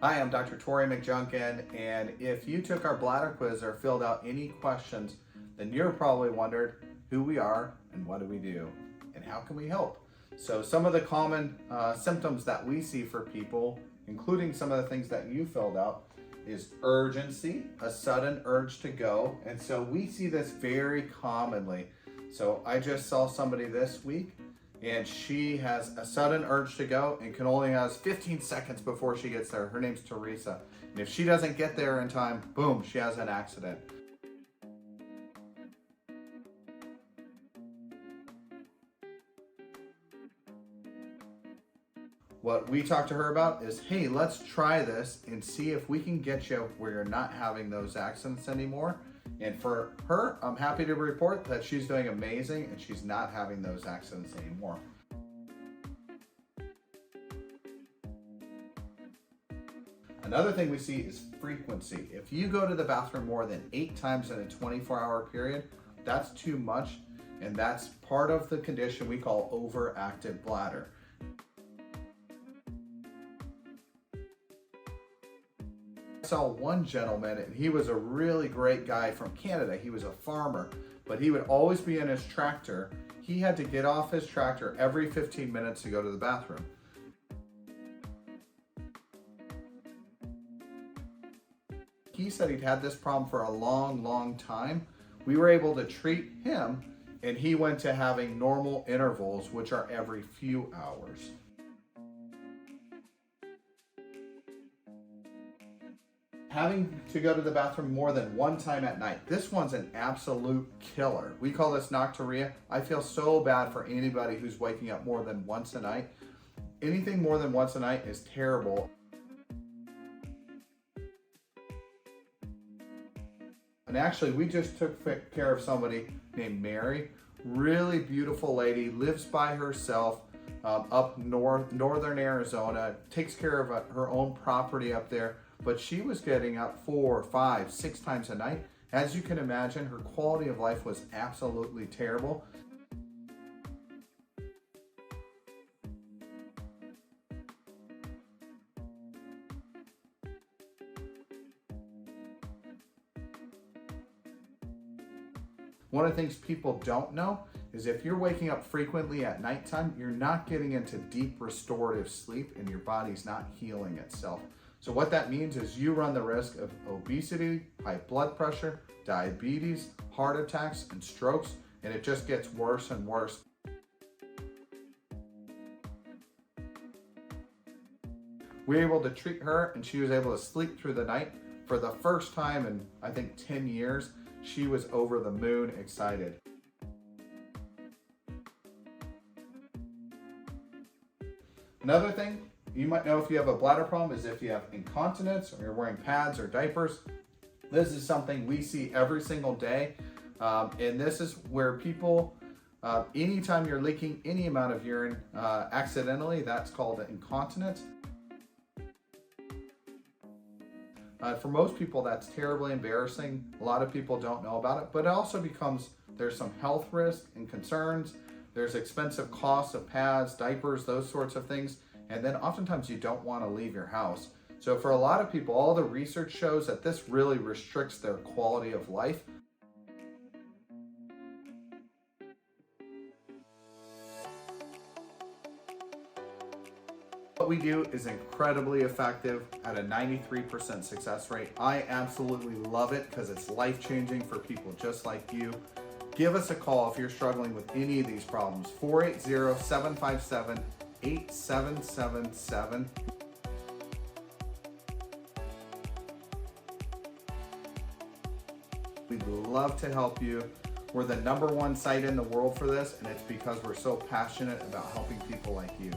Hi, I'm Dr. Tori McJunkin, and if you took our bladder quiz or filled out any questions, then you're probably wondered who we are and what do we do and how can we help. So some of the common symptoms that we see for people, including some of the things that you filled out, is urgency, a sudden urge to go. And so we see this very commonly. So I just saw somebody this week and she has a sudden urge to go and can only has 15 seconds before she gets there. Her name's Teresa. And if she doesn't get there in time, boom, she has an accident. What we talked to her about is, hey, let's try this and see if we can get you where you're not having those accidents anymore. And for her, I'm happy to report that she's doing amazing and she's not having those accidents anymore. Another thing we see is frequency. If you go to the bathroom more than 8 times in a 24-hour period, that's too much, and that's part of the condition we call overactive bladder. I saw one gentleman, and he was a really great guy from Canada. He was a farmer, but he would always be in his tractor. He had to get off his tractor every 15 minutes to go to the bathroom. He said he'd had this problem for a long time. We were able to treat him, and he went to having normal intervals, which are every few hours. Having to go to the bathroom more than one time at night. This one's an absolute killer. We call this nocturia. I feel so bad for anybody who's waking up more than once a night. Anything more than once a night is terrible. And actually, we just took care of somebody named Mary. Really beautiful lady, lives by herself up northern Arizona, takes care of her own property up there. But she was getting up 4, 5, 6 times a night. As you can imagine, her quality of life was absolutely terrible. One of the things people don't know is if you're waking up frequently at nighttime, you're not getting into deep restorative sleep and your body's not healing itself. So what that means is you run the risk of obesity, high blood pressure, diabetes, heart attacks, and strokes, and it just gets worse and worse. We were able to treat her, and she was able to sleep through the night. For the first time in, I think, 10 years, she was over the moon excited. Another thing you might know if you have a bladder problem is if you have incontinence or you're wearing pads or diapers. This is something we see every single day. And this is where people, anytime you're leaking any amount of urine accidentally, that's called incontinence. For most people, that's terribly embarrassing. A lot of people don't know about it, but it also becomes, there's some health risks and concerns. There's expensive costs of pads, diapers, those sorts of things. And then oftentimes you don't want to leave your house. So for a lot of people, all the research shows that this really restricts their quality of life. What we do is incredibly effective at a 93% success rate. I absolutely love it because it's life-changing for people just like you. Give us a call if you're struggling with any of these problems. 480-757-8777. We'd love to help you. We're the #1 site in the world for this, and it's because we're so passionate about helping people like you.